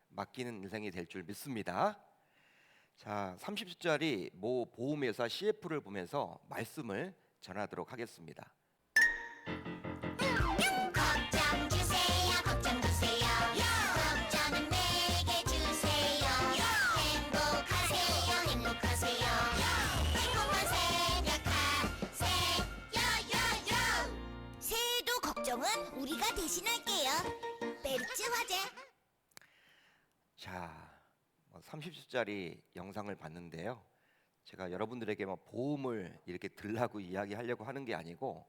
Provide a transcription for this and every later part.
맡기는 인생이 될 줄 믿습니다. 자, 30주짜리 모 보험회사 CF를 보면서 말씀을 전하도록 하겠습니다. 걱정 주세요, 걱정 주세요. 걱정은 내게 주세요. 행복하세요, 행복하세요. 행복한 생각하세요. 새해도 걱정은 우리가 대신할게요. 메르츠 화재. 자, 30주짜리 영상을 봤는데요. 제가 여러분들에게 보험을 이렇게 들라고 이야기하려고 하는 게 아니고,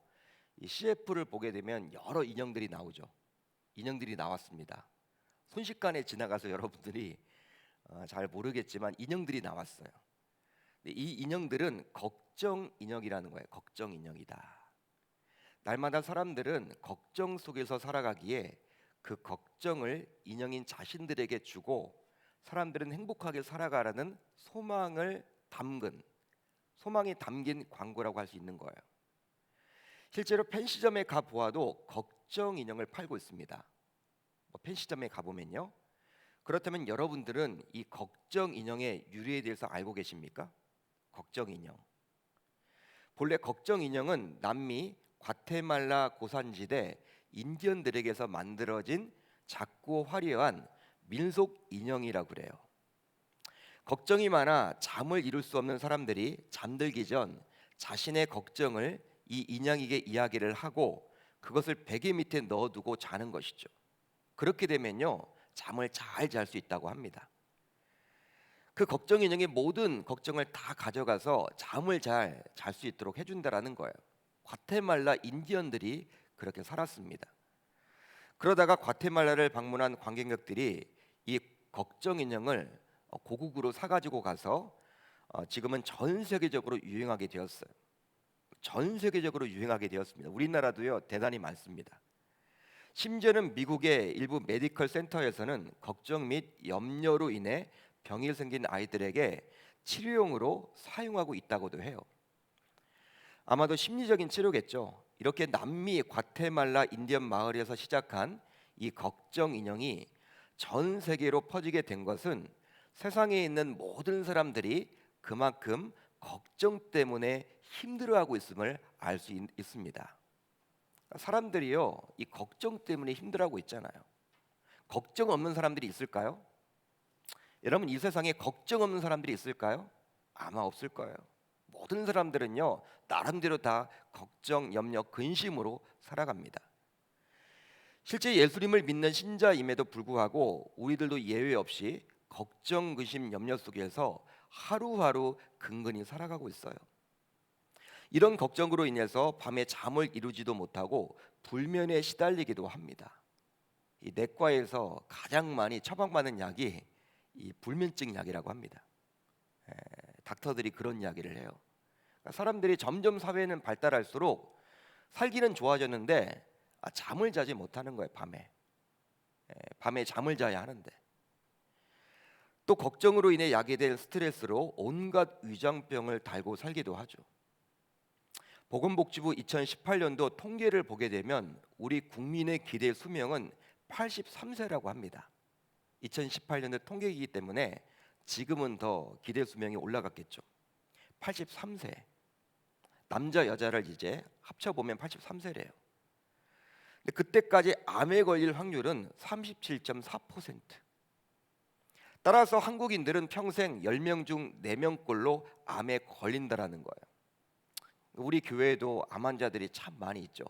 이 CF를 보게 되면 여러 인형들이 나오죠. 인형들이 나왔습니다. 순식간에 지나가서 여러분들이 잘 모르겠지만 인형들이 나왔어요. 근데 이 인형들은 걱정 인형이라는 거예요. 걱정 인형이다. 날마다 사람들은 걱정 속에서 살아가기에 그 걱정을 인형인 자신들에게 주고 사람들은 행복하게 살아가라는 소망이 담긴 광고라고 할 수 있는 거예요. 실제로 펜시점에 가 보아도 걱정 인형을 팔고 있습니다. 펜시점에 가보면요. 그렇다면 여러분들은 이 걱정 인형의 유래에 대해서 알고 계십니까? 걱정 인형. 본래 걱정 인형은 남미 과테말라 고산지대 인디언들에게서 만들어진 작고 화려한 민속 인형이라고 그래요. 걱정이 많아 잠을 이룰 수 없는 사람들이 잠들기 전 자신의 걱정을 이 인형에게 이야기를 하고 그것을 베개 밑에 넣어두고 자는 것이죠. 그렇게 되면요, 잠을 잘 잘 수 있다고 합니다. 그 걱정 인형이 모든 걱정을 다 가져가서 잠을 잘 잘 수 있도록 해준다라는 거예요. 과테말라 인디언들이 그렇게 살았습니다. 그러다가 과테말라를 방문한 관광객들이 이 걱정 인형을 고국으로 사가지고 가서 지금은 전 세계적으로 유행하게 되었어요. 전 세계적으로 유행하게 되었습니다. 우리나라도요, 대단히 많습니다. 심지어는 미국의 일부 메디컬 센터에서는 걱정 및 염려로 인해 병이 생긴 아이들에게 치료용으로 사용하고 있다고도 해요. 아마도 심리적인 치료겠죠. 이렇게 남미 과테말라 인디언 마을에서 시작한 이 걱정 인형이 전 세계로 퍼지게 된 것은 세상에 있는 모든 사람들이 그만큼 걱정 때문에 힘들어하고 있음을 알 수 있습니다. 사람들이요, 이 걱정 때문에 힘들어하고 있잖아요. 걱정 없는 사람들이 있을까요? 여러분, 이 세상에 걱정 없는 사람들이 있을까요? 아마 없을 거예요. 모든 사람들은요, 나름대로 다 걱정, 염려, 근심으로 살아갑니다. 실제 예수님을 믿는 신자임에도 불구하고 우리들도 예외 없이 걱정, 근심, 염려 속에서 하루하루 근근히 살아가고 있어요. 이런 걱정으로 인해서 밤에 잠을 이루지도 못하고 불면에 시달리기도 합니다. 이 내과에서 가장 많이 처방받는 약이 이 불면증 약이라고 합니다. 닥터들이 그런 이야기를 해요. 사람들이 점점 사회는 발달할수록 살기는 좋아졌는데 잠을 자지 못하는 거예요. 밤에 잠을 자야 하는데. 또 걱정으로 인해 야기될 스트레스로 온갖 위장병을 달고 살기도 하죠. 보건복지부 2018년도 통계를 보게 되면 우리 국민의 기대 수명은 83세라고 합니다. 2018년도 통계이기 때문에 지금은 더 기대 수명이 올라갔겠죠. 83세. 남자 여자를 이제 합쳐보면 83세래요. 근데 그때까지 암에 걸릴 확률은 37.4%. 따라서 한국인들은 평생 10명 중 4명꼴로 암에 걸린다라는 거예요. 우리 교회에도 암 환자들이 참 많이 있죠.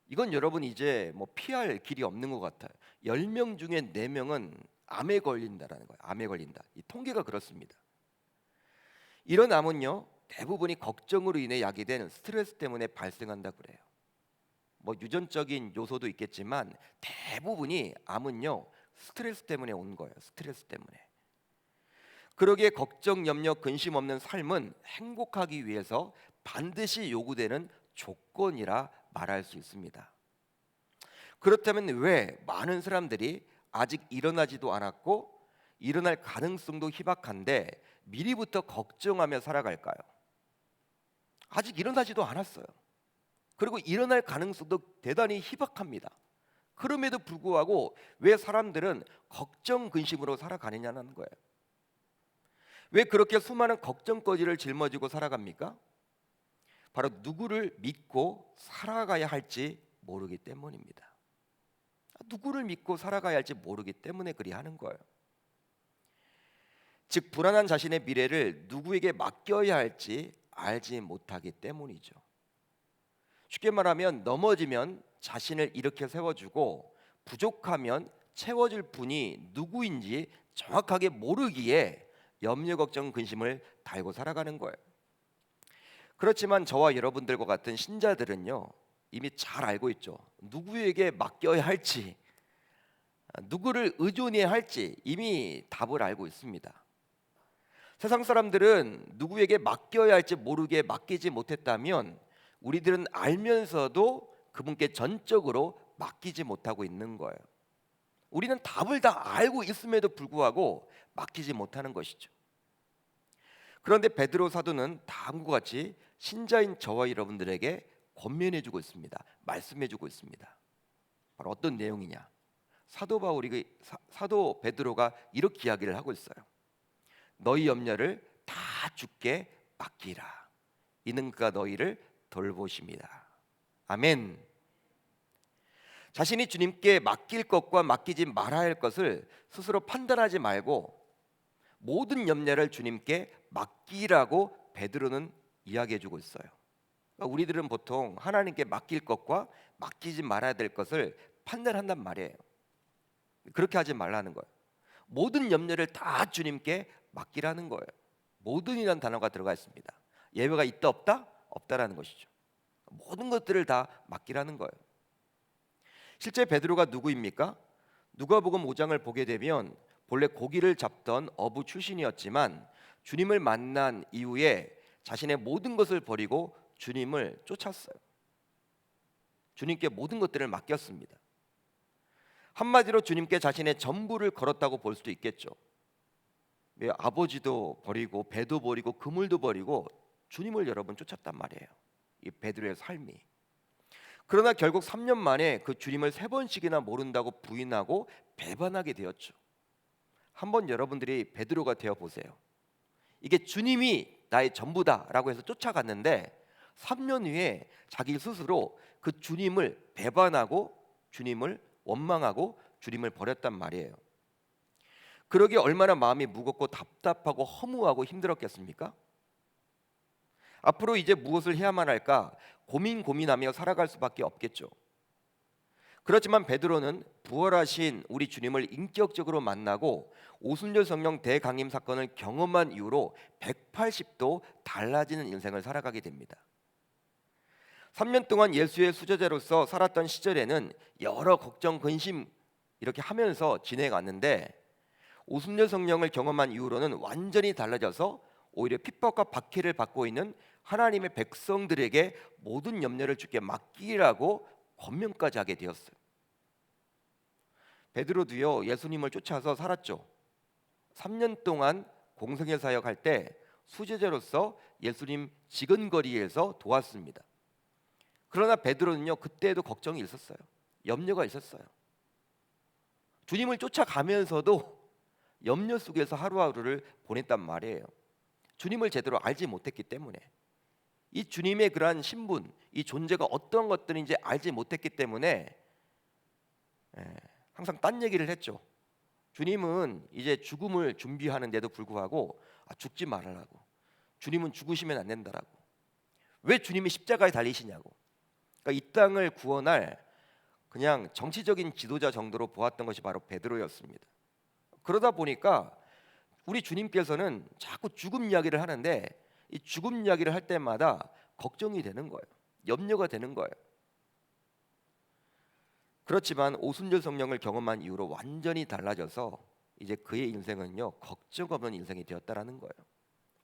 이건 여러분 이제 피할 길이 없는 것 같아요. 10명 중에 4명은 암에 걸린다라는 거예요. 암에 걸린다. 이 통계가 그렇습니다. 이런 암은요, 대부분이 걱정으로 인해 야기된 스트레스 때문에 발생한다고 그래요. 유전적인 요소도 있겠지만 대부분이 암은요, 스트레스 때문에 온 거예요. 스트레스 때문에. 그러기에 걱정, 염려, 근심 없는 삶은 행복하기 위해서 반드시 요구되는 조건이라 말할 수 있습니다. 그렇다면 왜 많은 사람들이 아직 일어나지도 않았고 일어날 가능성도 희박한데 미리부터 걱정하며 살아갈까요? 아직 일어나지도 않았어요. 그리고 일어날 가능성도 대단히 희박합니다. 그럼에도 불구하고 왜 사람들은 걱정 근심으로 살아가느냐는 거예요. 왜 그렇게 수많은 걱정거리를 짊어지고 살아갑니까? 바로 누구를 믿고 살아가야 할지 모르기 때문입니다. 누구를 믿고 살아가야 할지 모르기 때문에 그리하는 거예요. 즉 불안한 자신의 미래를 누구에게 맡겨야 할지 알지 못하기 때문이죠. 쉽게 말하면 넘어지면 자신을 일으켜 세워주고 부족하면 채워줄 분이 누구인지 정확하게 모르기에 염려, 걱정, 근심을 달고 살아가는 거예요. 그렇지만 저와 여러분들과 같은 신자들은요, 이미 잘 알고 있죠. 누구에게 맡겨야 할지, 누구를 의존해야 할지 이미 답을 알고 있습니다. 세상 사람들은 누구에게 맡겨야 할지 모르게 맡기지 못했다면 우리들은 알면서도 그분께 전적으로 맡기지 못하고 있는 거예요. 우리는 답을 다 알고 있음에도 불구하고 맡기지 못하는 것이죠. 그런데 베드로 사도는 다음과 같이 신자인 저와 여러분들에게 권면해주고 있습니다. 말씀해주고 있습니다. 바로 어떤 내용이냐? 사도 베드로가 이렇게 이야기를 하고 있어요. 너희 염려를 다 주께 맡기라. 이는 그가 너희를 돌보십니다. 아멘. 자신이 주님께 맡길 것과 맡기지 말아야 할 것을 스스로 판단하지 말고 모든 염려를 주님께 맡기라고 베드로는 이야기해주고 있어요. 그러니까 우리들은 보통 하나님께 맡길 것과 맡기지 말아야 될 것을 판단한단 말이에요. 그렇게 하지 말라는 거예요. 모든 염려를 다 주님께 맡기라는 거예요. 모든이라는 단어가 들어가 있습니다. 예외가 있다 없다? 없다라는 것이죠. 모든 것들을 다 맡기라는 거예요. 실제 베드로가 누구입니까? 누가복음 5장을 보게 되면 본래 고기를 잡던 어부 출신이었지만 주님을 만난 이후에 자신의 모든 것을 버리고 주님을 쫓았어요. 주님께 모든 것들을 맡겼습니다. 한마디로 주님께 자신의 전부를 걸었다고 볼 수도 있겠죠. 아버지도 버리고 배도 버리고 그물도 버리고 주님을 여러분 쫓았단 말이에요. 이 베드로의 삶이. 그러나 결국 3년 만에 그 주님을 3번씩이나 모른다고 부인하고 배반하게 되었죠. 한번 여러분들이 베드로가 되어 보세요. 이게 주님이 나의 전부다라고 해서 쫓아갔는데 3년 후에 자기 스스로 그 주님을 배반하고 주님을 원망하고 주님을 버렸단 말이에요. 그러기에 얼마나 마음이 무겁고 답답하고 허무하고 힘들었겠습니까? 앞으로 이제 무엇을 해야만 할까 고민하며 살아갈 수밖에 없겠죠. 그렇지만 베드로는 부활하신 우리 주님을 인격적으로 만나고 오순절 성령 대강림 사건을 경험한 이후로 180도 달라지는 인생을 살아가게 됩니다. 3년 동안 예수의 수제자로서 살았던 시절에는 여러 걱정, 근심 이렇게 하면서 지내갔는데 오순절 성령을 경험한 이후로는 완전히 달라져서 오히려 핍박과 박해를 받고 있는 하나님의 백성들에게 모든 염려를 주께 맡기라고 권면까지 하게 되었어요. 베드로도요 예수님을 쫓아서 살았죠. 3년 동안 공생애 사역할 때 수제자로서 예수님 지근거리에서 도왔습니다. 그러나 베드로는요 그때도 걱정이 있었어요. 염려가 있었어요. 주님을 쫓아가면서도 염려 속에서 하루하루를 보냈단 말이에요. 주님을 제대로 알지 못했기 때문에 이 주님의 그러한 신분, 이 존재가 어떤 것들인지 알지 못했기 때문에 항상 딴 얘기를 했죠. 주님은 이제 죽음을 준비하는데도 불구하고 죽지 말라고. 주님은 죽으시면 안 된다라고. 왜 주님이 십자가에 달리시냐고. 그러니까 이 땅을 구원할 그냥 정치적인 지도자 정도로 보았던 것이 바로 베드로였습니다. 그러다 보니까 우리 주님께서는 자꾸 죽음 이야기를 하는데 이 죽음 이야기를 할 때마다 걱정이 되는 거예요. 염려가 되는 거예요. 그렇지만 오순절 성령을 경험한 이후로 완전히 달라져서 이제 그의 인생은요 걱정 없는 인생이 되었다라는 거예요.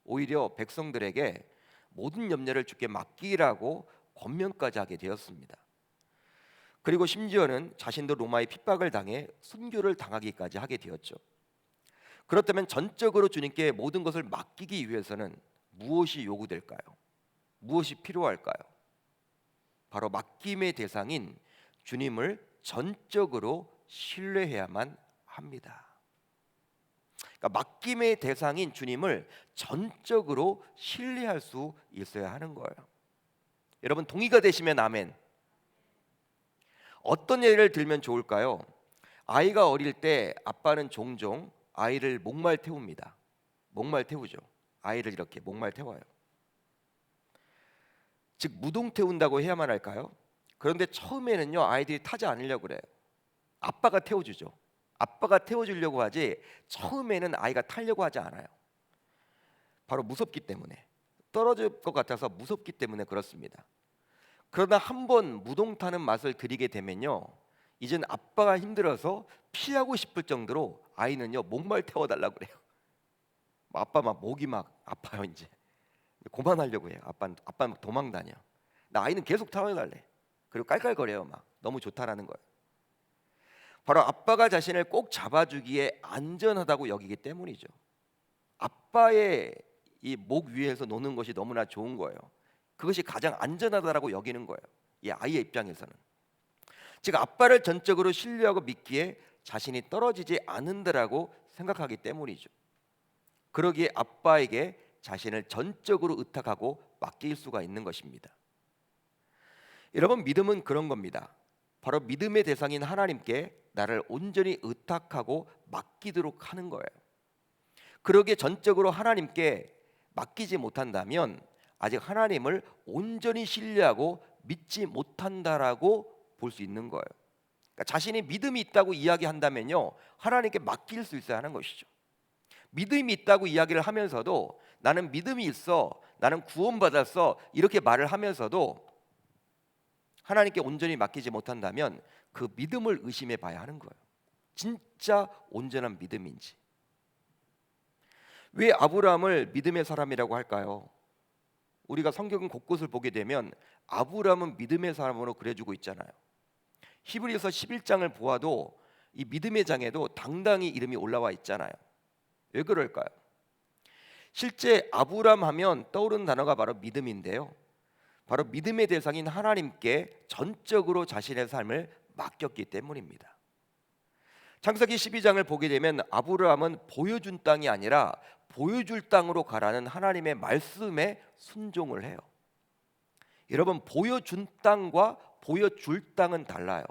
오히려 백성들에게 모든 염려를 주께 맡기라고 권면까지 하게 되었습니다. 그리고 심지어는 자신도 로마의 핍박을 당해 순교를 당하기까지 하게 되었죠. 그렇다면 전적으로 주님께 모든 것을 맡기기 위해서는 무엇이 요구될까요? 무엇이 필요할까요? 바로 맡김의 대상인 주님을 전적으로 신뢰해야만 합니다. 그러니까 맡김의 대상인 주님을 전적으로 신뢰할 수 있어야 하는 거예요. 여러분 동의가 되시면 아멘. 어떤 예를 들면 좋을까요? 아이가 어릴 때 아빠는 종종 아이를 목말 태웁니다. 목말 태우죠. 아이를 이렇게 목말 태워요. 즉 무동 태운다고 해야만 할까요? 그런데 처음에는요 아이들이 타지 않으려고 그래요. 아빠가 태워주죠. 아빠가 태워주려고 하지 처음에는 아이가 타려고 하지 않아요. 바로 무섭기 때문에, 떨어질 것 같아서 무섭기 때문에 그렇습니다. 그러나 한번 무동 타는 맛을 들이게 되면요 이젠 아빠가 힘들어서 피하고 싶을 정도로 아이는요 목말 태워달라고 그래요. 아빠 막 목이 막 아파요. 이제 그만하려고 해요. 아빠는 막 도망다녀. 나 아이는 계속 태워달래. 그리고 깔깔거려요. 막 너무 좋다라는 거예요. 바로 아빠가 자신을 꼭 잡아주기에 안전하다고 여기기 때문이죠. 아빠의 이 목 위에서 노는 것이 너무나 좋은 거예요. 그것이 가장 안전하다라고 여기는 거예요. 이 아이의 입장에서는. 즉 아빠를 전적으로 신뢰하고 믿기에 자신이 떨어지지 않는다라고 생각하기 때문이죠. 그러기에 아빠에게 자신을 전적으로 의탁하고 맡길 수가 있는 것입니다. 여러분 믿음은 그런 겁니다. 바로 믿음의 대상인 하나님께 나를 온전히 의탁하고 맡기도록 하는 거예요. 그러기에 전적으로 하나님께 맡기지 못한다면 아직 하나님을 온전히 신뢰하고 믿지 못한다라고 볼 수 있는 거예요. 그러니까 자신이 믿음이 있다고 이야기한다면요 하나님께 맡길 수 있어야 하는 것이죠. 믿음이 있다고 이야기를 하면서도 나는 믿음이 있어, 나는 구원받았어 이렇게 말을 하면서도 하나님께 온전히 맡기지 못한다면 그 믿음을 의심해 봐야 하는 거예요. 진짜 온전한 믿음인지. 왜 아브라함을 믿음의 사람이라고 할까요? 우리가 성경 곳곳을 보게 되면 아브라함은 믿음의 사람으로 그려주고 있잖아요. 히브리서 11장을 보아도 이 믿음의 장에도 당당히 이름이 올라와 있잖아요. 왜 그럴까요? 실제 아브라함 하면 떠오르는 단어가 바로 믿음인데요. 바로 믿음의 대상인 하나님께 전적으로 자신의 삶을 맡겼기 때문입니다. 창세기 12장을 보게 되면 아브라함은 보여준 땅이 아니라 보여줄 땅으로 가라는 하나님의 말씀에 순종을 해요. 여러분 보여준 땅과 보여줄 땅은 달라요.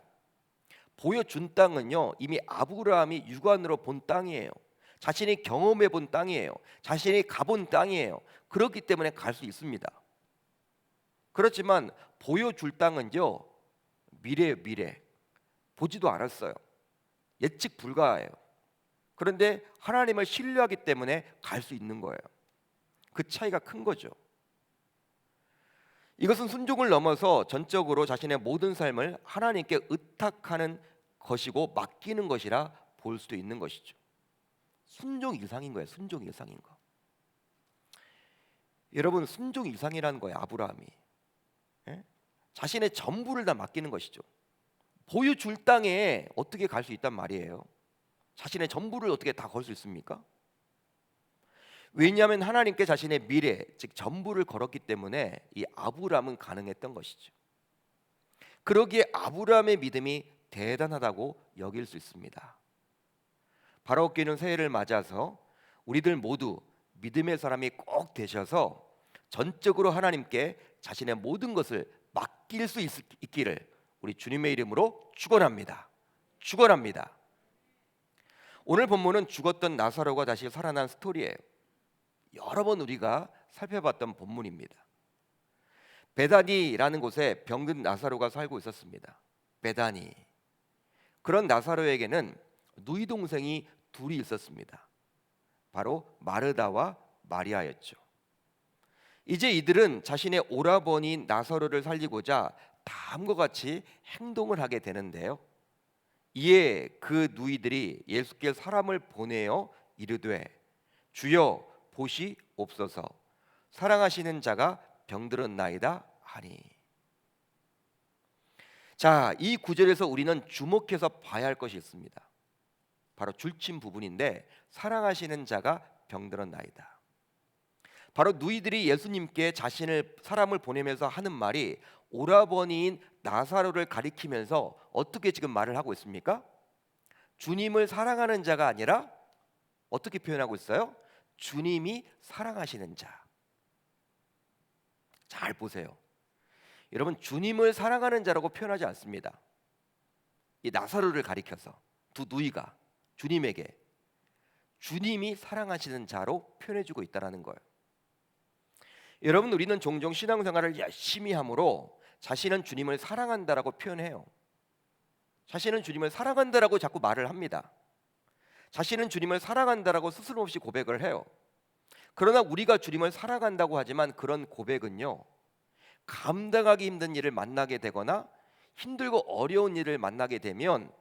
보여준 땅은요 이미 아브라함이 육안으로 본 땅이에요. 자신이 경험해 본 땅이에요. 자신이 가본 땅이에요. 그렇기 때문에 갈 수 있습니다. 그렇지만 보여줄 땅은요 미래 보지도 않았어요. 예측 불가해요. 그런데 하나님을 신뢰하기 때문에 갈 수 있는 거예요. 그 차이가 큰 거죠. 이것은 순종을 넘어서 전적으로 자신의 모든 삶을 하나님께 의탁하는 것이고 맡기는 것이라 볼 수도 있는 것이죠. 순종 이상인 거예요. 순종 이상인 거. 여러분 순종 이상이라는 거예요. 아브라함이 자신의 전부를 다 맡기는 것이죠. 보여줄 땅에 어떻게 갈 수 있단 말이에요. 자신의 전부를 어떻게 다 걸 수 있습니까? 왜냐하면 하나님께 자신의 미래, 즉 전부를 걸었기 때문에 이 아브라함은 가능했던 것이죠. 그러기에 아브라함의 믿음이 대단하다고 여길 수 있습니다. 바로 끼는 새해를 맞아서 우리들 모두 믿음의 사람이 꼭 되셔서 전적으로 하나님께 자신의 모든 것을 맡길 수 있기를 우리 주님의 이름으로 축원합니다. 축원합니다. 오늘 본문은 죽었던 나사로가 다시 살아난 스토리예요. 여러 번 우리가 살펴봤던 본문입니다. 베다니라는 곳에 병든 나사로가 살고 있었습니다. 베다니. 그런 나사로에게는 누이 동생이 둘이 있었습니다. 바로 마르다와 마리아였죠. 이제 이들은 자신의 오라버니인 나사로를 살리고자 다음과 같이 행동을 하게 되는데요. 이에 그 누이들이 예수께 사람을 보내어 이르되 주여 보시옵소서 사랑하시는 자가 병들었나이다 하니. 자, 이 구절에서 우리는 주목해서 봐야 할 것이 있습니다. 바로 줄침 부분인데 사랑하시는 자가 병들었나이다. 바로 누이들이 예수님께 사람을 보내면서 하는 말이 오라버니인 나사로를 가리키면서 어떻게 지금 말을 하고 있습니까? 주님을 사랑하는 자가 아니라 어떻게 표현하고 있어요? 주님이 사랑하시는 자. 잘 보세요. 여러분, 주님을 사랑하는 자라고 표현하지 않습니다. 이 나사로를 가리켜서 두 누이가 주님에게 주님이 사랑하시는 자로 표현해주고 있다는 거예요. 여러분, 우리는 종종 신앙생활을 열심히 함으로 자신은 주님을 사랑한다라고 표현해요. 자신은 주님을 사랑한다라고 자꾸 말을 합니다. 자신은 주님을 사랑한다라고 스스럼 없이 고백을 해요. 그러나 우리가 주님을 사랑한다고 하지만 그런 고백은요, 감당하기 힘든 일을 만나게 되거나 힘들고 어려운 일을 만나게 되면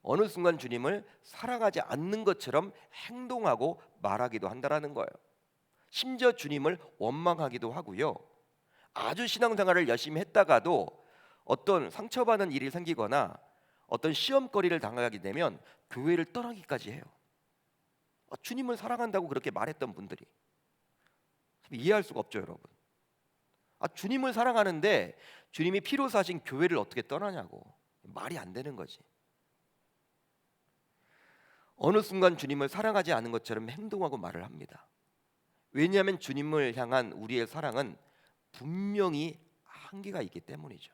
어느 순간 주님을 사랑하지 않는 것처럼 행동하고 말하기도 한다라는 거예요. 심지어 주님을 원망하기도 하고요. 아주 신앙생활을 열심히 했다가도 어떤 상처받는 일이 생기거나 어떤 시험거리를 당하게 되면 교회를 떠나기까지 해요. 주님을 사랑한다고 그렇게 말했던 분들이 이해할 수가 없죠, 여러분. 주님을 사랑하는데 주님이 피로 사신 교회를 어떻게 떠나냐고. 말이 안 되는 거지. 어느 순간 주님을 사랑하지 않은 것처럼 행동하고 말을 합니다. 왜냐하면 주님을 향한 우리의 사랑은 분명히 한계가 있기 때문이죠.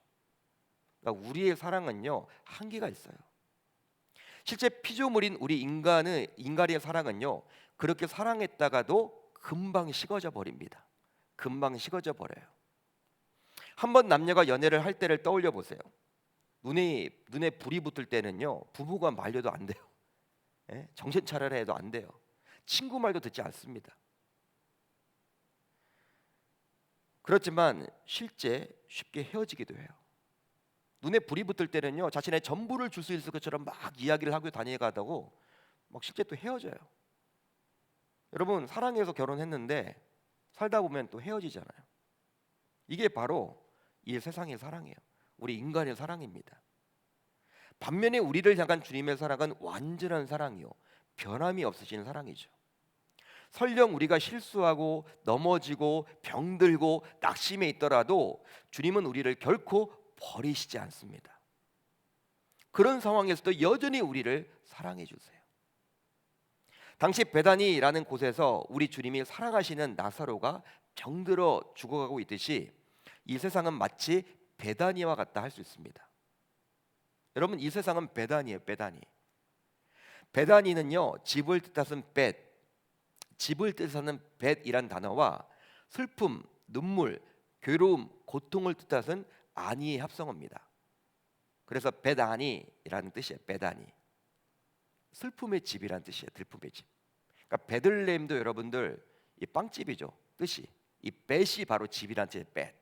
그러니까 우리의 사랑은요, 한계가 있어요. 실제 피조물인 우리 인간의 사랑은요, 그렇게 사랑했다가도 금방 식어져 버립니다. 금방 식어져 버려요. 한번 남녀가 연애를 할 때를 떠올려 보세요. 눈에 불이 붙을 때는요, 부부가 말려도 안 돼요. 정신 차려라 해도 안 돼요. 친구 말도 듣지 않습니다. 그렇지만 실제 쉽게 헤어지기도 해요. 눈에 불이 붙을 때는요, 자신의 전부를 줄 수 있을 것처럼 막 이야기를 하고 다녀가다고 막 실제 또 헤어져요. 여러분, 사랑해서 결혼했는데 살다 보면 또 헤어지잖아요. 이게 바로 이 세상의 사랑이에요. 우리 인간의 사랑입니다. 반면에 우리를 향한 주님의 사랑은 완전한 사랑이요, 변함이 없으신 사랑이죠. 설령 우리가 실수하고 넘어지고 병들고 낙심해 있더라도 주님은 우리를 결코 버리시지 않습니다. 그런 상황에서도 여전히 우리를 사랑해 주세요. 당시 베다니라는 곳에서 우리 주님이 사랑하시는 나사로가 병들어 죽어가고 있듯이 이 세상은 마치 베다니와 같다 할 수 있습니다. 여러분, 이 세상은 베다니예요. 베다니는요, 집을 뜻하는 벳, 집을 뜻하는 벳이란 단어와 슬픔, 눈물, 괴로움, 고통을 뜻하는 아니의 합성어입니다. 그래서 베다니라는 뜻이에요. 베다니, 슬픔의 집이란 뜻이에요. 슬픔의 집. 그러니까 베들레헴도 여러분들 이 빵집이죠. 뜻이 이 벳이 바로 집이란 뜻이에요. 벳.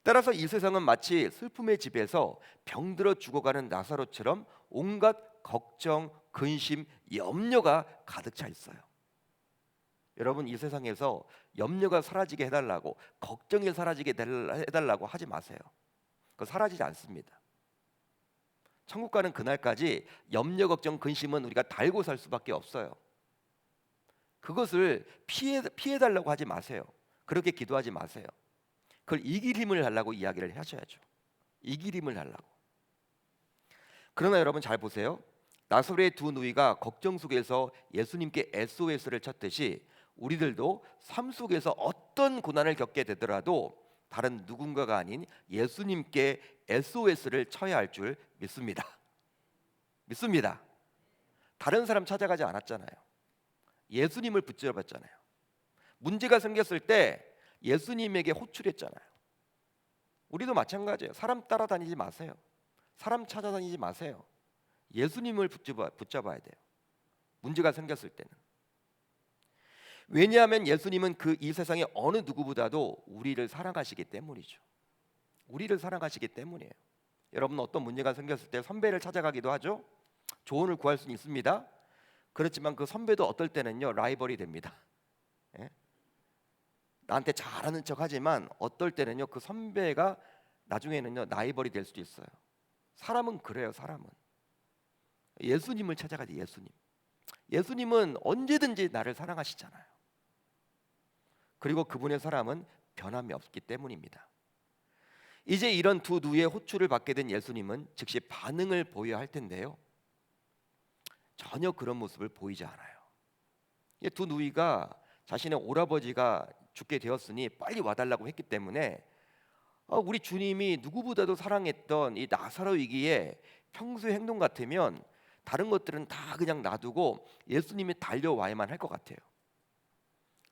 따라서 이 세상은 마치 슬픔의 집에서 병들어 죽어가는 나사로처럼 온갖 걱정, 근심, 염려가 가득 차 있어요. 여러분, 이 세상에서 염려가 사라지게 해달라고, 걱정이 사라지게 해달라고 하지 마세요. 그거 사라지지 않습니다. 천국 가는 그날까지 염려, 걱정, 근심은 우리가 달고 살 수밖에 없어요. 그것을 피해달라고 하지 마세요. 그렇게 기도하지 마세요. 그걸 이길 힘을 달라고 이야기를 하셔야죠. 이길 힘을 달라고. 그러나 여러분, 잘 보세요. 나사로의 두 누이가 걱정 속에서 예수님께 SOS를 쳤듯이 우리들도 삶 속에서 어떤 고난을 겪게 되더라도 다른 누군가가 아닌 예수님께 SOS를 쳐야 할 줄 믿습니다. 믿습니다. 다른 사람 찾아가지 않았잖아요. 예수님을 붙잡았잖아요. 문제가 생겼을 때 예수님에게 호출했잖아요. 우리도 마찬가지예요. 사람 따라다니지 마세요. 사람 찾아다니지 마세요. 예수님을 붙잡아야 돼요. 문제가 생겼을 때는. 왜냐하면 예수님은 이 세상의 어느 누구보다도 우리를 사랑하시기 때문이죠. 우리를 사랑하시기 때문이에요. 여러분, 어떤 문제가 생겼을 때 선배를 찾아가기도 하죠. 조언을 구할 수는 있습니다. 그렇지만 그 선배도 어떨 때는요, 라이벌이 됩니다. 예? 나한테 잘하는 척하지만 어떨 때는요, 그 선배가 나중에는요, 라이벌이 될 수도 있어요. 사람은 그래요. 사람은. 예수님을 찾아가야 돼. 예수님은 언제든지 나를 사랑하시잖아요. 그리고 그분의 사랑은 변함이 없기 때문입니다. 이제 이런 두 누이의 호출을 받게 된 예수님은 즉시 반응을 보여야 할 텐데요. 전혀 그런 모습을 보이지 않아요. 이 두 누이가 자신의 오라버지가 죽게 되었으니 빨리 와달라고 했기 때문에 우리 주님이 누구보다도 사랑했던 이 나사로이기에 평소의 행동 같으면 다른 것들은 다 그냥 놔두고 예수님이 달려와야만 할 것 같아요.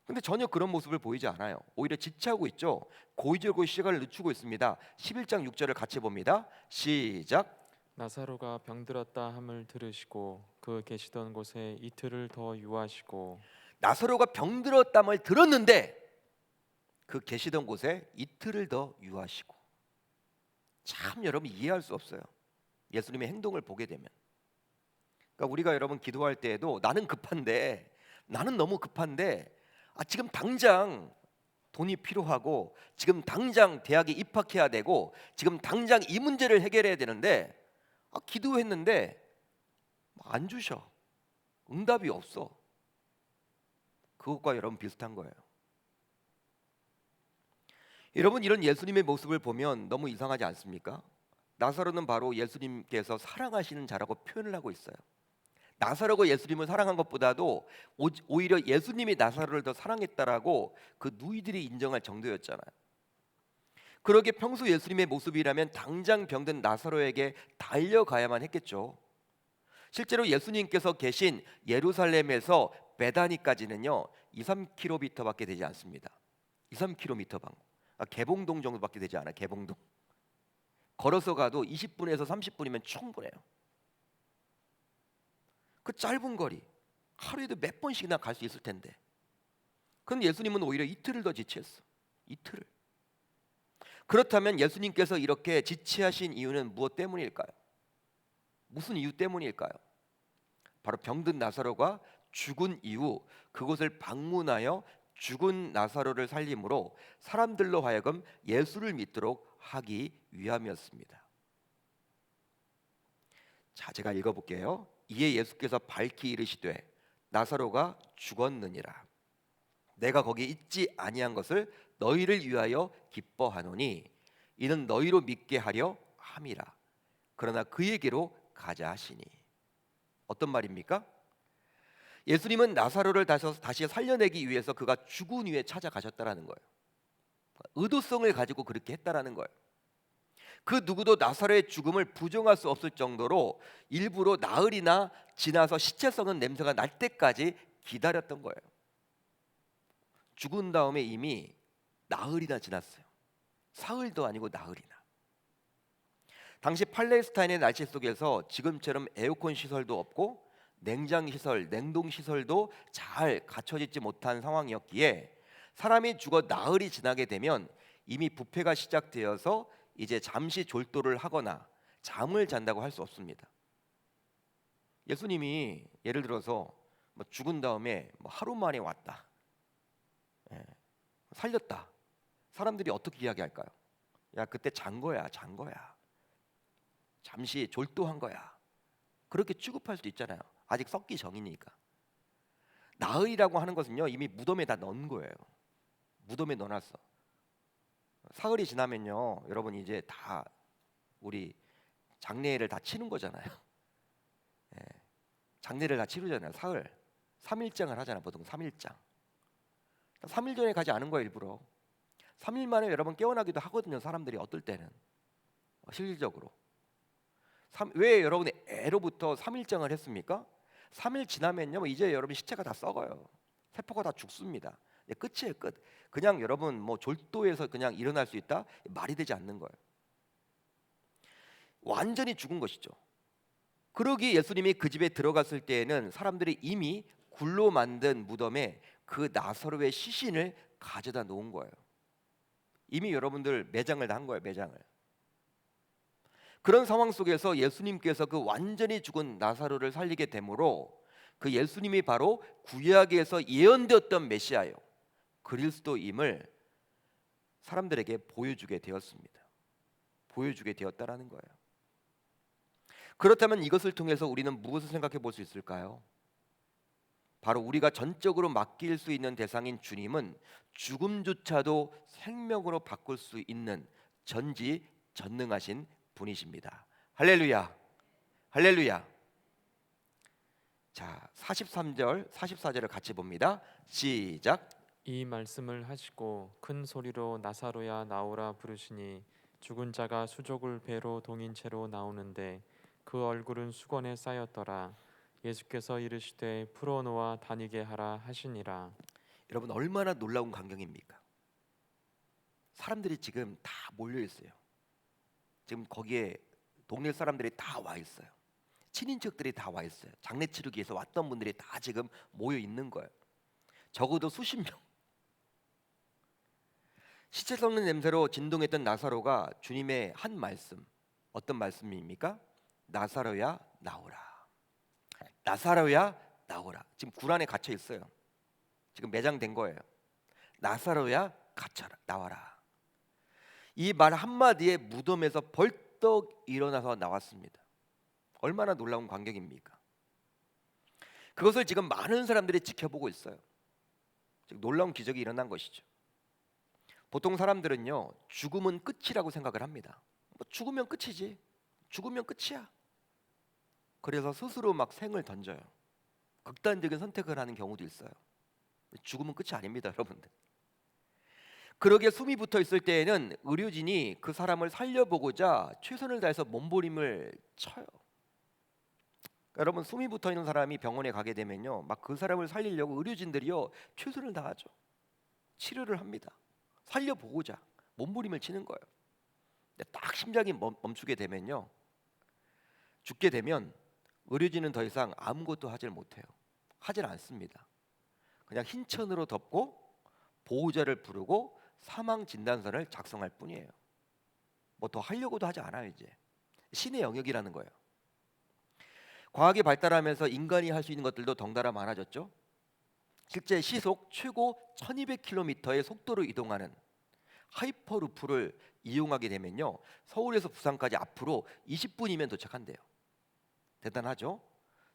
근데 전혀 그런 모습을 보이지 않아요. 오히려 지체하고 있죠. 고의적으로 시간을 늦추고 있습니다. 11장 6절을 같이 봅니다. 시작. 나사로가 병들었다 함을 들으시고 그 계시던 곳에 이틀을 더 유하시고 나사로가 병들었담을 들었는데 그 계시던 곳에 이틀을 더 유하시고. 참 여러분 이해할 수 없어요. 예수님의 행동을 보게 되면. 그러니까 우리가 여러분 기도할 때에도 나는 너무 급한데 지금 당장 돈이 필요하고 지금 당장 대학에 입학해야 되고 지금 당장 이 문제를 해결해야 되는데 기도했는데 안 주셔. 응답이 없어. 그것과 여러분 비슷한 거예요. 여러분 이런 예수님의 모습을 보면 너무 이상하지 않습니까? 나사로는 바로 예수님께서 사랑하시는 자라고 표현을 하고 있어요. 나사로가 예수님을 사랑한 것보다도 오히려 예수님이 나사로를 더 사랑했다라고 그 누이들이 인정할 정도였잖아요. 그러게 평소 예수님의 모습이라면 당장 병든 나사로에게 달려가야만 했겠죠. 실제로 예수님께서 계신 예루살렘에서 베다니까지는요 2-3km밖에 되지 않습니다. 2-3km 개봉동 정도밖에 되지 않아요. 개봉동. 걸어서 가도 20분에서 30분이면 충분해요. 그 짧은 거리 하루에도 몇 번씩이나 갈 수 있을 텐데 그런데 예수님은 오히려 이틀을 더 지체했어. 이틀을. 그렇다면 예수님께서 이렇게 지체하신 이유는 무엇 때문일까요? 무슨 이유 때문일까요? 바로 병든 나사로가 죽은 이후 그곳을 방문하여 죽은 나사로를 살림으로 사람들로 하여금 예수를 믿도록 하기 위함이었습니다. 자, 제가 읽어볼게요. 이에 예수께서 밝히 이르시되 나사로가 죽었느니라. 내가 거기 있지 아니한 것을 너희를 위하여 기뻐하노니 이는 너희로 믿게 하려 함이라. 그러나 그에게로 가자 하시니. 어떤 말입니까? 예수님은 나사로를 다시 살려내기 위해서 그가 죽은 후에 찾아가셨다라는 거예요. 의도성을 가지고 그렇게 했다라는 거예요. 그 누구도 나사로의 죽음을 부정할 수 없을 정도로 일부러 나흘이나 지나서 시체 썩은 냄새가 날 때까지 기다렸던 거예요. 죽은 다음에 이미 나흘이나 지났어요. 사흘도 아니고 나흘이나. 당시 팔레스타인의 날씨 속에서 지금처럼 에어컨 시설도 없고 냉장 시설, 냉동 시설도 잘 갖춰지지 못한 상황이었기에 사람이 죽어 나흘이 지나게 되면 이미 부패가 시작되어서 이제 잠시 졸도를 하거나 잠을 잔다고 할 수 없습니다. 예수님이 예를 들어서 죽은 다음에 하루 만에 왔다, 살렸다. 사람들이 어떻게 이야기할까요? 야, 그때 잔 거야. 잠시 졸도한 거야. 그렇게 취급할 수도 있잖아요. 아직 썩기 전이니까. 나흘이라고 하는 것은요 이미 무덤에 다 넣은 거예요. 무덤에 넣어놨어. 사흘이 지나면요 여러분 이제 다 우리 장례를 다 치는 거잖아요. 장례를 다 치르잖아요. 사흘 3일장을 하잖아요. 보통 3일장. 3일 전에 가지 않은 거예요. 일부러 3일 만에 여러분 깨어나기도 하거든요. 사람들이 어떨 때는 실질적으로. 왜 여러분이 애로부터 3일장을 했습니까? 3일 지나면요 이제 여러분 시체가 다 썩어요. 세포가 다 죽습니다. 끝이에요. 끝. 그냥 여러분 졸도에서 그냥 일어날 수 있다? 말이 되지 않는 거예요. 완전히 죽은 것이죠. 그러기 예수님이 그 집에 들어갔을 때에는 사람들이 이미 굴로 만든 무덤에 그 나사로의 시신을 가져다 놓은 거예요. 이미 여러분들 매장을 다 한 거예요. 매장을. 그런 상황 속에서 예수님께서 그 완전히 죽은 나사로를 살리게 되므로 그 예수님이 바로 구약에서 예언되었던 메시아요, 그리스도임을 사람들에게 보여주게 되었습니다. 보여주게 되었다라는 거예요. 그렇다면 이것을 통해서 우리는 무엇을 생각해 볼 수 있을까요? 바로 우리가 전적으로 맡길 수 있는 대상인 주님은 죽음조차도 생명으로 바꿀 수 있는 전지전능하신 분이십니다. 할렐루야. 할렐루야. 자, 43절, 44절을 같이 봅니다. 시작. 이 말씀을 하시고 큰 소리로 나사로야 나오라 부르시니 죽은 자가 수족을 배로 동인 채로 나오는데 그 얼굴은 수건에 쌓였더라. 예수께서 이르시되 풀어놓아 다니게 하라 하시니라. 여러분, 얼마나 놀라운 광경입니까? 사람들이 지금 다 몰려 있어요. 지금 거기에 동네 사람들이 다 와 있어요. 친인척들이 다 와 있어요. 장례 치르기 위해서 왔던 분들이 다 지금 모여 있는 거예요. 적어도 수십 명. 시체 썩는 냄새로 진동했던 나사로가 주님의 한 말씀, 어떤 말씀입니까? 나사로야 나오라. 나사로야 나오라. 지금 굴 안에 갇혀 있어요. 지금 매장된 거예요. 나사로야 갇혀라, 나와라. 이 말 한마디에 무덤에서 벌떡 일어나서 나왔습니다. 얼마나 놀라운 광경입니까? 그것을 지금 많은 사람들이 지켜보고 있어요. 지금 놀라운 기적이 일어난 것이죠. 보통 사람들은요, 죽음은 끝이라고 생각을 합니다. 뭐 죽으면 끝이지. 죽으면 끝이야. 그래서 스스로 막 생을 던져요. 극단적인 선택을 하는 경우도 있어요. 죽음은 끝이 아닙니다, 여러분들. 그러게 숨이 붙어 있을 때에는 의료진이 그 사람을 살려보고자 최선을 다해서 몸부림을 쳐요. 여러분, 숨이 붙어 있는 사람이 병원에 가게 되면요, 막 그 사람을 살리려고 의료진들이요 최선을 다하죠. 치료를 합니다. 살려보고자 몸부림을 치는 거예요. 근데 딱 심장이 멈추게 되면요, 죽게 되면 의료진은 더 이상 아무것도 하질 못해요. 하질 않습니다. 그냥 흰 천으로 덮고 보호자를 부르고 사망 진단서를 작성할 뿐이에요. 뭐 더 하려고도 하지 않아요. 이제 신의 영역이라는 거예요. 과학이 발달하면서 인간이 할 수 있는 것들도 덩달아 많아졌죠. 실제 시속 최고 1200km의 속도로 이동하는 하이퍼루프를 이용하게 되면요, 서울에서 부산까지 앞으로 20분이면 도착한대요. 대단하죠?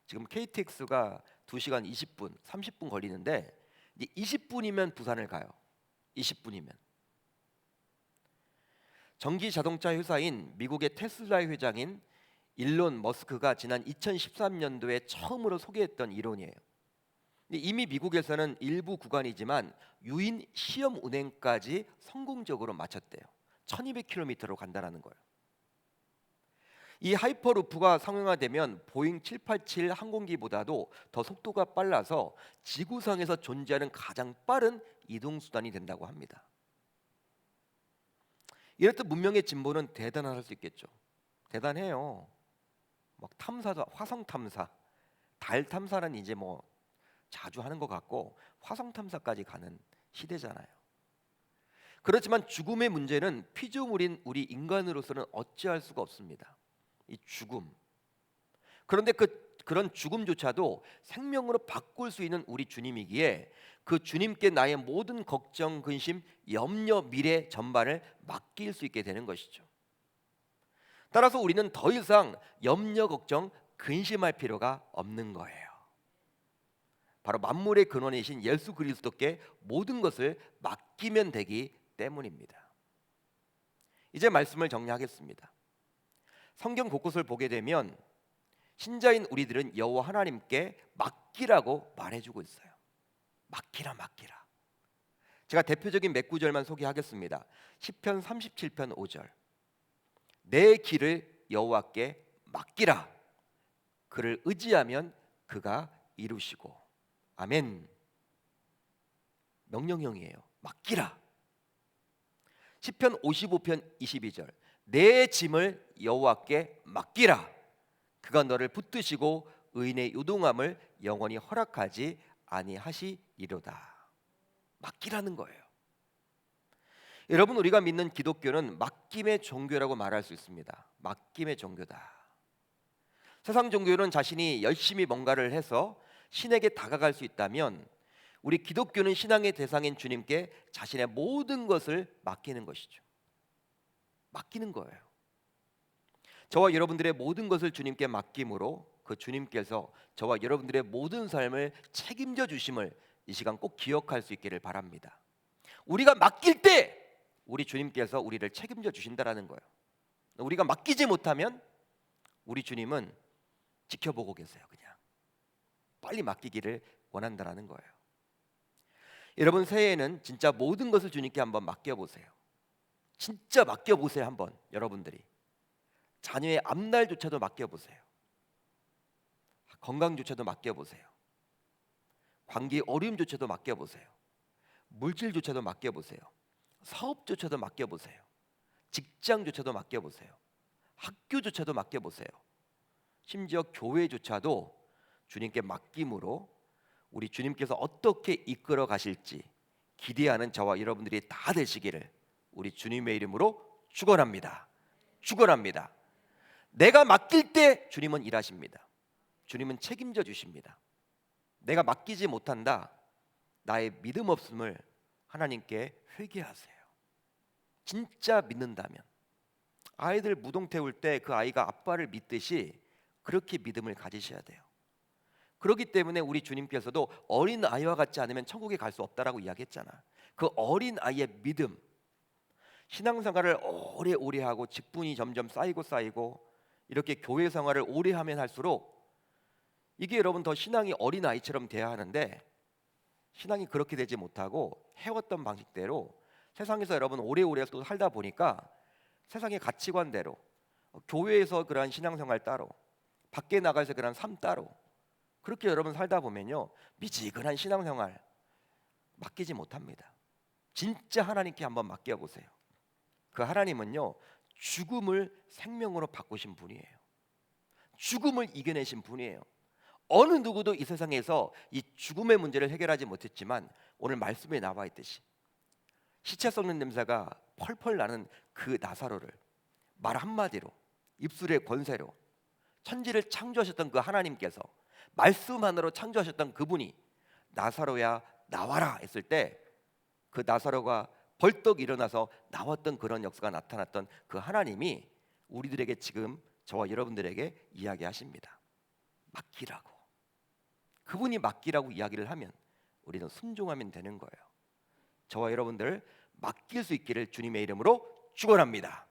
지금 KTX가 2시간 20분, 30분 걸리는데 이제 20분이면 부산을 가요. 20분이면. 전기 자동차 회사인 미국의 테슬라의 회장인 일론 머스크가 지난 2013년도에 처음으로 소개했던 이론이에요. 이미 미국에서는 일부 구간이지만 유인 시험 운행까지 성공적으로 마쳤대요. 1200km로 간다는 거예요. 이 하이퍼루프가 상용화되면 보잉 787 항공기보다도 더 속도가 빨라서 지구상에서 존재하는 가장 빠른 이동수단이 된다고 합니다. 이렇듯 문명의 진보는 대단할 수 있겠죠. 대단해요. 막 탐사도, 화성 탐사, 달 탐사는 이제 뭐 자주 하는 것 같고 화성 탐사까지 가는 시대잖아요. 그렇지만 죽음의 문제는 피조물인 우리 인간으로서는 어찌할 수가 없습니다. 이 죽음. 그런데 그런 죽음조차도 생명으로 바꿀 수 있는 우리 주님이기에 그 주님께 나의 모든 걱정, 근심, 염려, 미래 전반을 맡길 수 있게 되는 것이죠. 따라서 우리는 더 이상 염려, 걱정, 근심할 필요가 없는 거예요. 바로 만물의 근원이신 예수 그리스도께 모든 것을 맡기면 되기 때문입니다. 이제 말씀을 정리하겠습니다. 성경 곳곳을 보게 되면 신자인 우리들은 여호와 하나님께 맡기라고 말해주고 있어요. 맡기라, 맡기라. 제가 대표적인 몇 구절만 소개하겠습니다. 시편 37편 5절. 내 길을 여호와께 맡기라. 그를 의지하면 그가 이루시고. 아멘. 명령형이에요. 맡기라. 시편 55편 22절. 내 짐을 여호와께 맡기라. 그가 너를 붙드시고 의인의 요동함을 영원히 허락하지 아니하시리로다. 맡기라는 거예요. 여러분, 우리가 믿는 기독교는 맡김의 종교라고 말할 수 있습니다. 맡김의 종교다. 세상 종교는 자신이 열심히 뭔가를 해서 신에게 다가갈 수 있다면, 우리 기독교는 신앙의 대상인 주님께 자신의 모든 것을 맡기는 것이죠. 맡기는 거예요. 저와 여러분들의 모든 것을 주님께 맡김으로 그 주님께서 저와 여러분들의 모든 삶을 책임져 주심을 이 시간 꼭 기억할 수 있기를 바랍니다. 우리가 맡길 때 우리 주님께서 우리를 책임져 주신다라는 거예요. 우리가 맡기지 못하면 우리 주님은 지켜보고 계세요. 그냥 빨리 맡기기를 원한다라는 거예요. 여러분, 새해에는 진짜 모든 것을 주님께 한번 맡겨보세요. 진짜 맡겨보세요. 한번 여러분들이 자녀의 앞날조차도 맡겨보세요. 건강조차도 맡겨보세요. 관계 어려움조차도 맡겨보세요. 물질조차도 맡겨보세요. 사업조차도 맡겨보세요. 직장조차도 맡겨보세요. 학교조차도 맡겨보세요. 심지어 교회조차도 주님께 맡김으로 우리 주님께서 어떻게 이끌어 가실지 기대하는 저와 여러분들이 다 되시기를 우리 주님의 이름으로 축원합니다. 축원합니다. 내가 맡길 때 주님은 일하십니다. 주님은 책임져 주십니다. 내가 맡기지 못한다, 나의 믿음 없음을 하나님께 회개하세요. 진짜 믿는다면 아이들 무동 태울 때 그 아이가 아빠를 믿듯이 그렇게 믿음을 가지셔야 돼요. 그렇기 때문에 우리 주님께서도 어린 아이와 같지 않으면 천국에 갈 수 없다라고 이야기했잖아. 그 어린 아이의 믿음, 신앙생활을 오래오래 하고 직분이 점점 쌓이고 이렇게 교회 생활을 오래 하면 할수록 이게 여러분 더 신앙이 어린 아이처럼 돼야 하는데, 신앙이 그렇게 되지 못하고 해왔던 방식대로 세상에서 여러분 오래오래 또 살다 보니까 세상의 가치관대로, 교회에서 그러한 신앙생활 따로, 밖에 나가서 그러한 삶 따로, 그렇게 여러분 살다 보면요 미지근한 신앙생활 맡기지 못합니다. 진짜 하나님께 한번 맡겨보세요. 그 하나님은요 죽음을 생명으로 바꾸신 분이에요. 죽음을 이겨내신 분이에요. 어느 누구도 이 세상에서 이 죽음의 문제를 해결하지 못했지만 오늘 말씀에 나와 있듯이 시체 썩는 냄새가 펄펄 나는 그 나사로를 말 한마디로, 입술의 권세로 천지를 창조하셨던 그 하나님께서 말씀 하나로 창조하셨던 그분이 나사로야 나와라 했을 때 그 나사로가 벌떡 일어나서 나왔던 그런 역사가 나타났던 그 하나님이 우리들에게 지금 저와 여러분들에게 이야기하십니다. 맡기라고. 그분이 맡기라고 이야기를 하면 우리는 순종하면 되는 거예요. 저와 여러분들 맡길 수 있기를 주님의 이름으로 축원합니다.